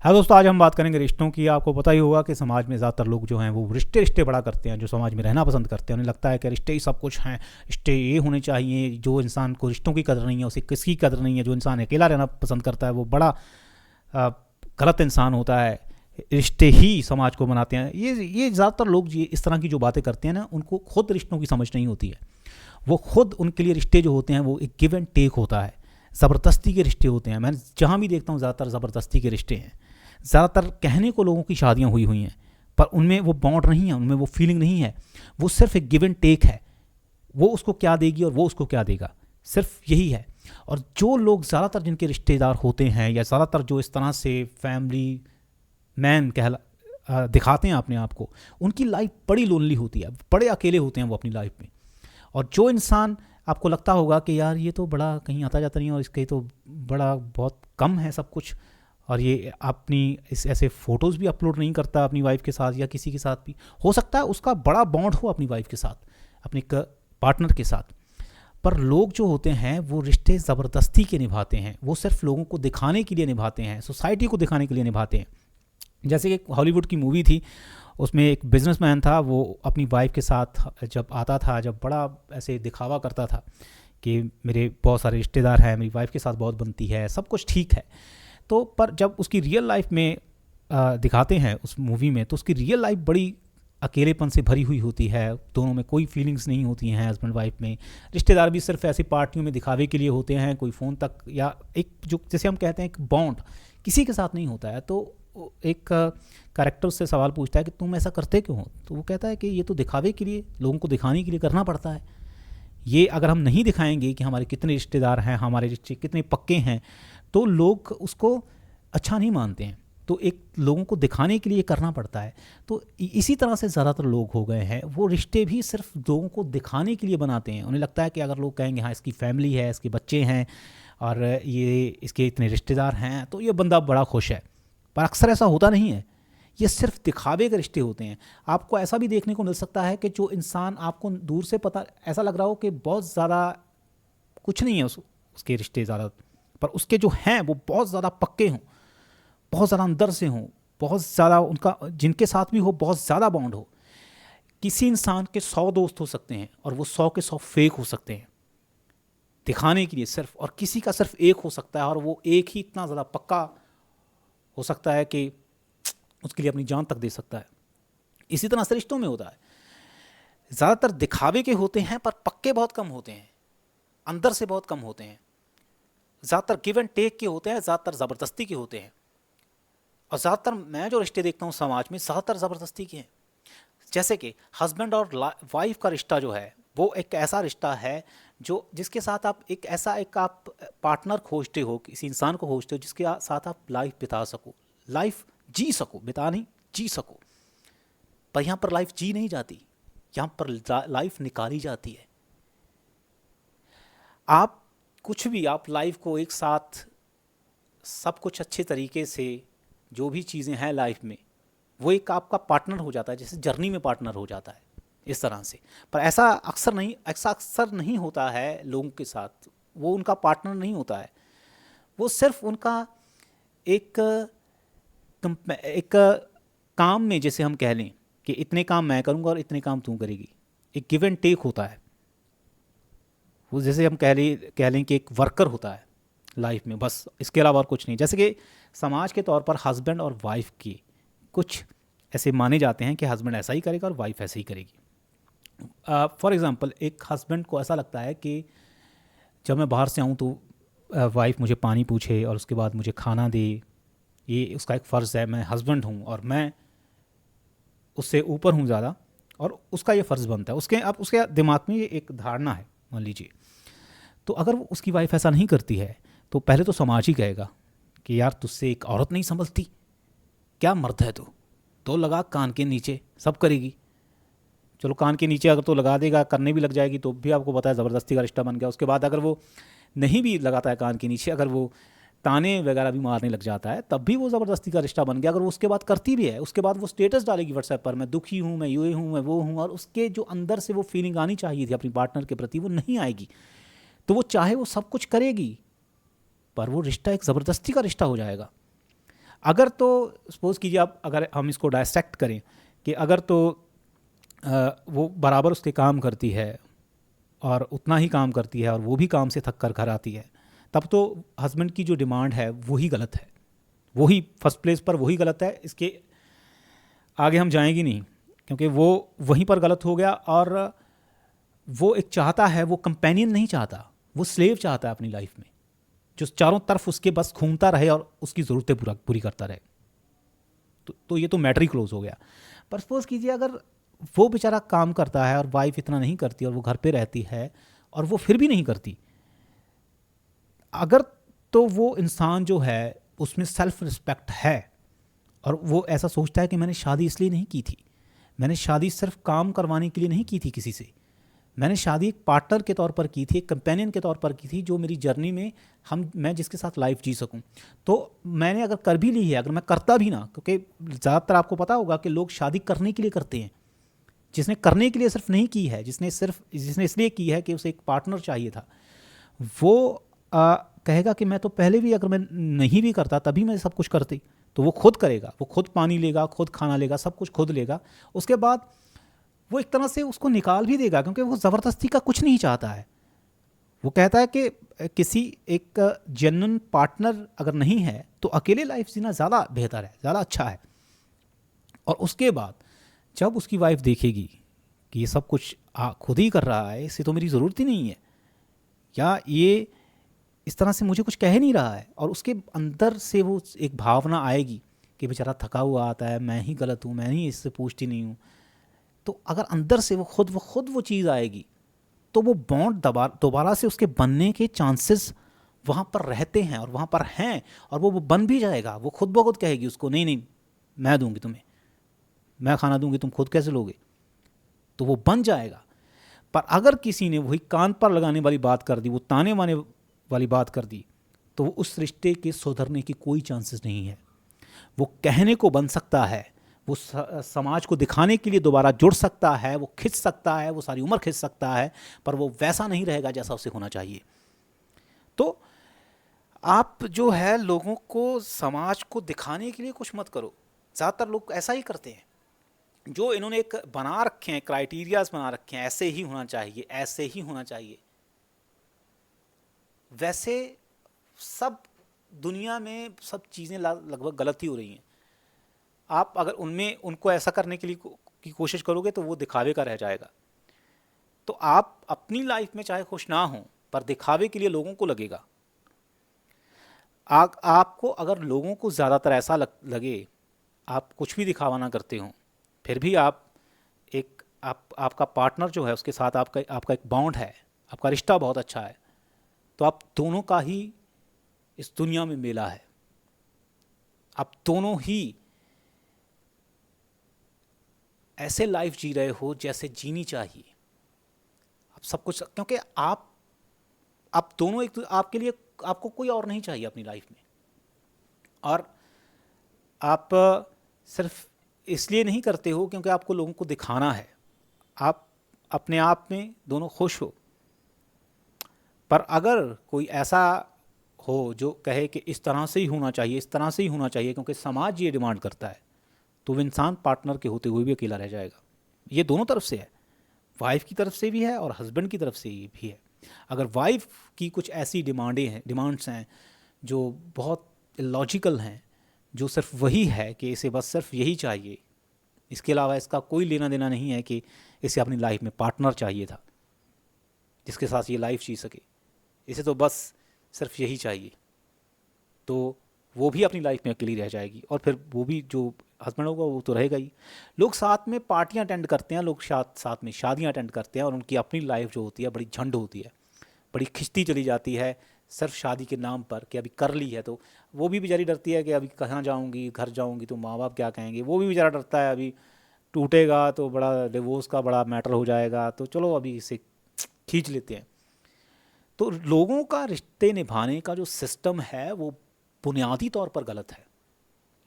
हाँ दोस्तों, आज हम बात करेंगे रिश्तों की। आपको पता ही होगा कि समाज में ज़्यादातर लोग जो हैं वो रिश्ते रिश्ते बड़ा करते हैं, जो समाज में रहना पसंद करते हैं। उन्हें लगता है कि रिश्ते ही सब कुछ हैं, रिश्ते ये होने चाहिए। जो इंसान को रिश्तों की कदर नहीं है उसे किसकी कदर नहीं है। जो इंसान अकेला रहना पसंद करता है वो बड़ा अ, गलत इंसान होता है। रिश्ते ही समाज को बनाते हैं। ये ज़्यादातर लोग ये इस तरह की जो बातें करते हैं ना, उनको खुद रिश्तों की समझ नहीं होती है। वो खुद उनके लिए रिश्ते जो होते हैं वो एक गिव एंड टेक होता है, ज़बरदस्ती के रिश्ते होते हैं। मैं जहाँ भी देखता हूँ ज़्यादातर ज़बरदस्ती के रिश्ते हैं। ज़्यादातर कहने को लोगों की शादियाँ हुई हुई हैं, पर उनमें वो बॉन्ड नहीं है, उनमें वो फीलिंग नहीं है। वो सिर्फ एक गिव एंड टेक है। वो उसको क्या देगी और वो उसको क्या देगा, सिर्फ यही है। और जो लोग ज़्यादातर जिनके रिश्तेदार होते हैं, या ज़्यादातर जो इस तरह से फैमिली मैन दिखाते हैं अपने आप को, उनकी लाइफ बड़ी लोनली होती है, बड़े अकेले होते हैं वो अपनी लाइफ में। और जो इंसान आपको लगता होगा कि यार ये तो बड़ा कहीं आता जाता नहीं है और इसके तो बड़ा बहुत कम है सब कुछ, और ये अपनी इस ऐसे फ़ोटोज़ भी अपलोड नहीं करता अपनी वाइफ के साथ या किसी के साथ भी, हो सकता है उसका बड़ा बॉन्ड हो अपनी वाइफ के साथ, अपने पार्टनर के साथ। पर लोग जो होते हैं वो रिश्ते ज़बरदस्ती के निभाते हैं। वो सिर्फ लोगों को दिखाने के लिए निभाते हैं, सोसाइटी को दिखाने के लिए निभाते हैं। जैसे कि एक हॉलीवुड की मूवी थी, उसमें एक बिजनेसमैन था, वो अपनी वाइफ के साथ जब आता था, जब बड़ा ऐसे दिखावा करता था कि मेरे बहुत सारे रिश्तेदार हैं, मेरी वाइफ के साथ बहुत बनती है, सब कुछ ठीक है। तो पर जब उसकी रियल लाइफ में दिखाते हैं उस मूवी में, तो उसकी रियल लाइफ बड़ी अकेलेपन से भरी हुई होती है। दोनों में कोई फीलिंग्स नहीं होती हैं हस्बैंड वाइफ में। रिश्तेदार भी सिर्फ ऐसी पार्टियों में दिखावे के लिए होते हैं, कोई फ़ोन तक या एक जो जैसे हम कहते हैं एक बॉन्ड किसी के साथ नहीं होता है। तो एक कैरेक्टर उससे सवाल पूछता है कि तुम ऐसा करते क्यों हो? तो वो कहता है कि ये तो दिखावे के लिए, लोगों को दिखाने के लिए करना पड़ता है। ये अगर हम नहीं दिखाएंगे कि हमारे कितने रिश्तेदार हैं, हमारे रिश्ते कितने पक्के हैं, तो लोग उसको अच्छा नहीं मानते हैं। तो एक लोगों को दिखाने के लिए करना पड़ता है। तो इसी तरह से ज़्यादातर लोग हो गए हैं, वो रिश्ते भी सिर्फ लोगों को दिखाने के लिए बनाते हैं। उन्हें लगता है कि अगर लोग कहेंगे हाँ इसकी फैमिली है, इसके बच्चे हैं और ये इसके इतने रिश्तेदार हैं, तो ये बंदा बड़ा खुश है। पर अक्सर ऐसा होता नहीं है। ये सिर्फ दिखावे के रिश्ते होते हैं। आपको ऐसा भी देखने को मिल सकता है कि जो इंसान आपको दूर से पता ऐसा लग रहा हो कि बहुत ज़्यादा कुछ नहीं है उसके रिश्ते ज़्यादा, पर उसके जो हैं वो बहुत ज़्यादा पक्के हों, बहुत ज़्यादा अंदर से हों, बहुत ज़्यादा उनका जिनके साथ भी हो बहुत ज़्यादा बॉन्ड हो। किसी इंसान के 100 दोस्त हो सकते हैं और वो 100 के 100 फेक हो सकते हैं दिखाने के लिए सिर्फ, और किसी का सिर्फ एक हो सकता है और वो एक ही इतना ज़्यादा पक्का हो सकता है कि उसके लिए अपनी जान तक दे सकता है। इसी तरह से रिश्तों में होता है। ज़्यादातर दिखावे के होते हैं पर पक्के बहुत कम होते हैं, अंदर से बहुत कम होते हैं। ज़्यादातर गिव एंड टेक के होते हैं, ज़्यादातर ज़बरदस्ती के होते हैं। और ज़्यादातर मैं जो रिश्ते देखता हूँ समाज में, ज़्यादातर ज़बरदस्ती के हैं। जैसे कि हस्बैंड और वाइफ का रिश्ता जो है वो एक ऐसा रिश्ता है जो जिसके साथ आप एक ऐसा एक आप पार्टनर खोजते हो, किसी इंसान को खोजते हो जिसके साथ आप लाइफ बिता सको, लाइफ जी सको, बिता नहीं जी सको। पर यहाँ पर लाइफ जी नहीं जाती, यहाँ पर लाइफ निकाली जाती है। आप कुछ भी, आप लाइफ को एक साथ सब कुछ अच्छे तरीके से, जो भी चीज़ें हैं लाइफ में, वो एक आपका पार्टनर हो जाता है, जैसे जर्नी में पार्टनर हो जाता है इस तरह से। पर ऐसा अक्सर नहीं होता है लोगों के साथ। वो उनका पार्टनर नहीं होता है, वो सिर्फ उनका एक एक काम में, जैसे हम कह लें कि इतने काम मैं करूँगा और इतने काम तू करेगी, एक गिव एंड टेक होता है। वो जैसे हम कह लें कि एक वर्कर होता है लाइफ में, बस इसके अलावा और कुछ नहीं। जैसे कि समाज के तौर पर हस्बैंड और वाइफ की कुछ ऐसे माने जाते हैं कि हस्बैंड ऐसा ही करेगा और वाइफ ऐसे ही करेगी। फॉर एग्ज़ाम्पल, एक हस्बैंड को ऐसा लगता है कि जब मैं बाहर से आऊँ तो वाइफ मुझे पानी पूछे और उसके बाद मुझे खाना दे, ये उसका एक फ़र्ज़ है। मैं हस्बैंड हूँ और मैं उससे ऊपर हूँ ज़्यादा, और उसका ये फ़र्ज़ बनता है। अब उसके दिमाग में ये एक धारणा है, मान लीजिए। तो अगर वो उसकी वाइफ ऐसा नहीं करती है तो पहले तो समाज ही कहेगा कि यार तुझसे एक औरत नहीं संभलती, क्या मर्द है तू, तो लगा कान के नीचे, सब करेगी। चलो कान के नीचे अगर तो लगा देगा, करने भी लग जाएगी, तो भी आपको पता है ज़बरदस्ती का रिश्ता बन गया। उसके बाद अगर वो नहीं भी लगाता है कान के नीचे, अगर वो ताने वगैरह भी मारने लग जाता है, तब भी वो ज़बरदस्ती का रिश्ता बन गया। अगर वो उसके बाद करती भी है, उसके बाद वो स्टेटस डालेगी व्हाट्सएप पर, मैं दुखी हूँ, मैं ये हूँ, मैं वो हूँ, और उसके जो अंदर से वो फीलिंग आनी चाहिए थी अपनी पार्टनर के प्रति वो नहीं आएगी, तो वो चाहे वो सब कुछ करेगी पर वो रिश्ता एक ज़बरदस्ती का रिश्ता हो जाएगा। अगर तो सपोज कीजिए आप, अगर हम इसको डायसेक्ट करें कि अगर तो वो बराबर उसके काम करती है और उतना ही काम करती है और वो भी काम से थक कर घर आती है, तब तो हस्बैंड की जो डिमांड है वही गलत है, वही फर्स्ट प्लेस पर वही गलत है, इसके आगे हम जाएंगे नहीं, क्योंकि वो वहीं पर गलत हो गया। और वो एक चाहता है, वो कंपेनियन नहीं चाहता, वो स्लेव चाहता है अपनी लाइफ में, जो चारों तरफ उसके बस घूमता रहे और उसकी ज़रूरतें पूरी करता रहे। तो ये तो मैटर ही क्लोज हो गया। पर सपोज कीजिए अगर वो बेचारा काम करता है और वाइफ इतना नहीं करती और वो घर पे रहती है और वो फिर भी नहीं करती, अगर तो वो इंसान जो है उसमें सेल्फ रिस्पेक्ट है और वो ऐसा सोचता है कि मैंने शादी इसलिए नहीं की थी, मैंने शादी सिर्फ काम करवाने के लिए नहीं की थी किसी से, मैंने शादी एक पार्टनर के तौर पर की थी, एक कंपेनियन के तौर पर की थी, जो मेरी जर्नी में मैं जिसके साथ लाइफ जी सकूं। तो मैंने अगर कर भी ली है, अगर मैं करता भी ना, क्योंकि ज़्यादातर आपको पता होगा कि लोग शादी करने के लिए करते हैं, जिसने करने के लिए सिर्फ नहीं की है, जिसने इसलिए की है कि उसे एक पार्टनर चाहिए था, वो कहेगा कि मैं तो पहले भी अगर मैं नहीं भी करता तभी मैं सब कुछ करती। तो वो खुद करेगा, वो खुद पानी लेगा, खुद खाना लेगा, सब कुछ खुद लेगा। उसके बाद वो एक तरह से उसको निकाल भी देगा, क्योंकि वो ज़बरदस्ती का कुछ नहीं चाहता है। वो कहता है कि किसी एक जेन्युइन पार्टनर अगर नहीं है तो अकेले लाइफ जीना ज़्यादा बेहतर है, ज़्यादा अच्छा है। और उसके बाद जब उसकी वाइफ देखेगी कि ये सब कुछ खुद ही कर रहा है, इससे तो मेरी ज़रूरत ही नहीं है, या ये इस तरह से मुझे कुछ कह नहीं रहा है, और उसके अंदर से वो एक भावना आएगी कि बेचारा थका हुआ आता है, मैं ही गलत हूँ, मैं ही इससे पूछती नहीं हूँ। तो अगर अंदर से वो खुद वो चीज़ आएगी, तो वो बॉन्ड दोबारा से उसके बनने के चांसेस वहाँ पर रहते हैं और वहाँ पर हैं, और वो बन भी जाएगा। वो खुद ब खुद कहेगी उसको, नहीं नहीं मैं दूंगी तुम्हें, मैं खाना दूंगी, तुम खुद कैसे लोगे, तो वो बन जाएगा। पर अगर किसी ने वही कान पर लगाने वाली बात कर दी, वो ताने माने वाली बात कर दी, तो वो उस रिश्ते के सुधरने की कोई चांसेस नहीं है। वो कहने को बन सकता है, वो समाज को दिखाने के लिए दोबारा जुड़ सकता है, वो खिंच सकता है, वो सारी उम्र खिंच सकता है, पर वो वैसा नहीं रहेगा जैसा उसे होना चाहिए। तो आप जो है लोगों को, समाज को दिखाने के लिए कुछ मत करो। ज़्यादातर लोग ऐसा ही करते हैं, जो इन्होंने एक बना रखे हैं, क्राइटेरियाज बना रखे हैं, ऐसे ही होना चाहिए, ऐसे ही होना चाहिए। वैसे सब दुनिया में सब चीज़ें लगभग गलत ही हो रही हैं। आप अगर उनमें उनको ऐसा करने के लिए की कोशिश करोगे तो वो दिखावे का रह जाएगा। तो आप अपनी लाइफ में चाहे खुश ना हो, पर दिखावे के लिए लोगों को लगेगा। आपको अगर लोगों को ज़्यादातर ऐसा लगे, आप कुछ भी दिखावा ना करते हो, फिर भी आप आपका पार्टनर जो है उसके साथ आपका एक बॉन्ड है, आपका रिश्ता बहुत अच्छा है, तो आप दोनों का ही इस दुनिया में मेला है। आप दोनों ही ऐसे लाइफ जी रहे हो जैसे जीनी चाहिए। आप सब कुछ, क्योंकि आप दोनों एक, आपके लिए आपको कोई और नहीं चाहिए अपनी लाइफ में। और आप सिर्फ इसलिए नहीं करते हो क्योंकि आपको लोगों को दिखाना है, आप अपने आप में दोनों खुश हो। पर अगर कोई ऐसा हो जो कहे कि इस तरह से ही होना चाहिए, इस तरह से ही होना चाहिए क्योंकि समाज ये डिमांड करता है, तो वो इंसान पार्टनर के होते हुए भी अकेला रह जाएगा। ये दोनों तरफ से है, वाइफ की तरफ से भी है और हस्बैंड की तरफ से भी है। अगर वाइफ की कुछ ऐसी डिमांड्स हैं जो बहुत लॉजिकल हैं, जो सिर्फ वही है कि इसे बस सिर्फ यही चाहिए, इसके अलावा इसका कोई लेना देना नहीं है कि इसे अपनी लाइफ में पार्टनर चाहिए था जिसके साथ ये लाइफ जी सके, इसे तो बस सिर्फ यही चाहिए, तो वो भी अपनी लाइफ में अकेली रह जाएगी। और फिर वो भी जो हस्बैंड होगा वो तो रहेगा ही। लोग साथ में पार्टियां अटेंड करते हैं, लोग साथ में शादियां अटेंड करते हैं, और उनकी अपनी लाइफ जो होती है बड़ी झंड होती है, बड़ी खिंचती चली जाती है सिर्फ शादी के नाम पर कि अभी कर ली है। तो वो भी बेचारी डरती है कि अभी कहाँ जाऊँगी, घर जाऊँगी तो माँ बाप क्या कहेंगे, वो भी बेचारा डरता है अभी टूटेगा तो बड़ा डिवोर्स का बड़ा मैटर हो जाएगा, तो चलो अभी इसे खींच लेते हैं। तो लोगों का रिश्ते निभाने का जो सिस्टम है वो बुनियादी तौर पर गलत है।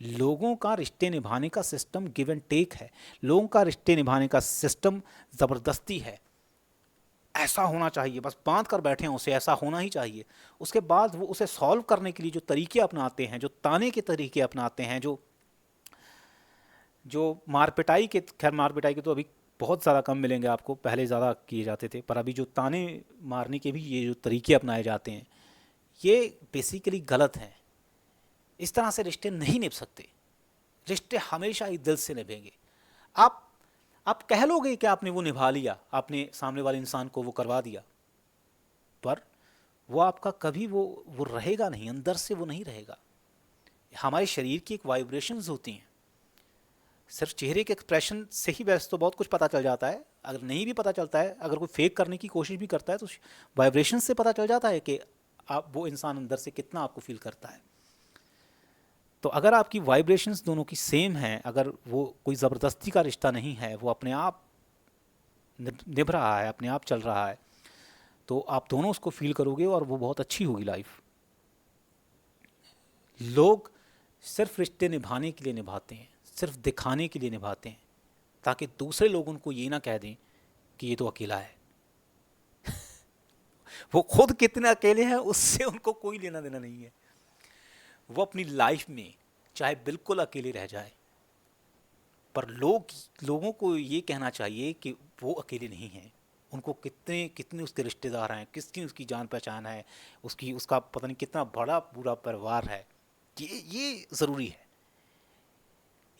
लोगों का रिश्ते निभाने का सिस्टम गिव एंड टेक है। लोगों का रिश्ते निभाने का सिस्टम ज़बरदस्ती है। ऐसा होना चाहिए, बस बांध कर बैठे हैं उसे, ऐसा होना ही चाहिए। उसके बाद वो उसे सॉल्व करने के लिए जो तरीके अपनाते हैं, जो ताने के तरीके अपनाते हैं, जो जो मार पिटाई के, खैर मार पिटाई के तो अभी बहुत ज़्यादा कम मिलेंगे आपको, पहले ज़्यादा किए जाते थे, पर अभी जो ताने मारने के भी ये जो तरीके अपनाए जाते हैं, ये बेसिकली गलत हैं। इस तरह से रिश्ते नहीं निभ सकते। रिश्ते हमेशा ही दिल से निभेंगे। आप आप कह लोगे कि आपने वो निभा लिया, आपने सामने वाले इंसान को वो करवा दिया, पर वो आपका कभी वो रहेगा नहीं, अंदर से वो नहीं रहेगा। हमारे शरीर की एक वाइब्रेशंस होती हैं, सिर्फ चेहरे के एक्सप्रेशन से ही वैसे तो बहुत कुछ पता चल जाता है, अगर नहीं भी पता चलता है, अगर कोई फेक करने की कोशिश भी करता है तो वाइब्रेशन से पता चल जाता है कि आप वो इंसान अंदर से कितना आपको फील करता है। तो अगर आपकी वाइब्रेशंस दोनों की सेम है, अगर वो कोई ज़बरदस्ती का रिश्ता नहीं है, वो अपने आप निभ रहा है, अपने आप चल रहा है, तो आप दोनों उसको फील करोगे और वो बहुत अच्छी होगी लाइफ। लोग सिर्फ रिश्ते निभाने के लिए निभाते हैं, सिर्फ दिखाने के लिए निभाते हैं, ताकि दूसरे लोग उनको ये ना कह दें कि ये तो अकेला है। वो खुद कितने अकेले हैं उससे उनको कोई लेना देना नहीं है। वो अपनी लाइफ में चाहे बिल्कुल अकेले रह जाए, पर लोगों को ये कहना चाहिए कि वो अकेले नहीं हैं। उनको कितने कितने उसके रिश्तेदार हैं, किसकी उसकी जान पहचान है, उसका पता नहीं कितना बड़ा पूरा परिवार है। ये ज़रूरी है।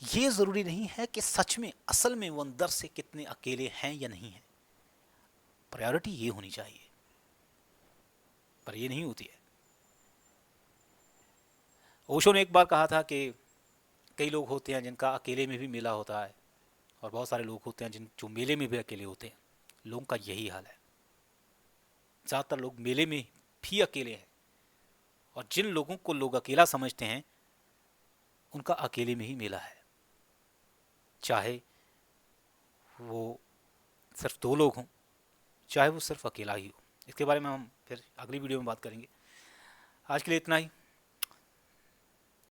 ये ज़रूरी नहीं है कि सच में असल में वो अंदर से कितने अकेले हैं या नहीं हैं। प्रायोरिटी ये होनी चाहिए, पर ये नहीं होती है। ओशो ने एक बार कहा था कि कई लोग होते हैं जिनका अकेले में भी मेला होता है, और बहुत सारे लोग होते हैं जो मेले में भी अकेले होते हैं। लोगों का यही हाल है। ज़्यादातर लोग मेले में भी अकेले हैं, और जिन लोगों को लोग अकेला समझते हैं उनका अकेले में ही मेला है, चाहे वो सिर्फ 2 लोग हों, चाहे वो सिर्फ अकेला ही हो। इसके बारे में हम फिर अगली वीडियो में बात करेंगे। आज के लिए इतना ही।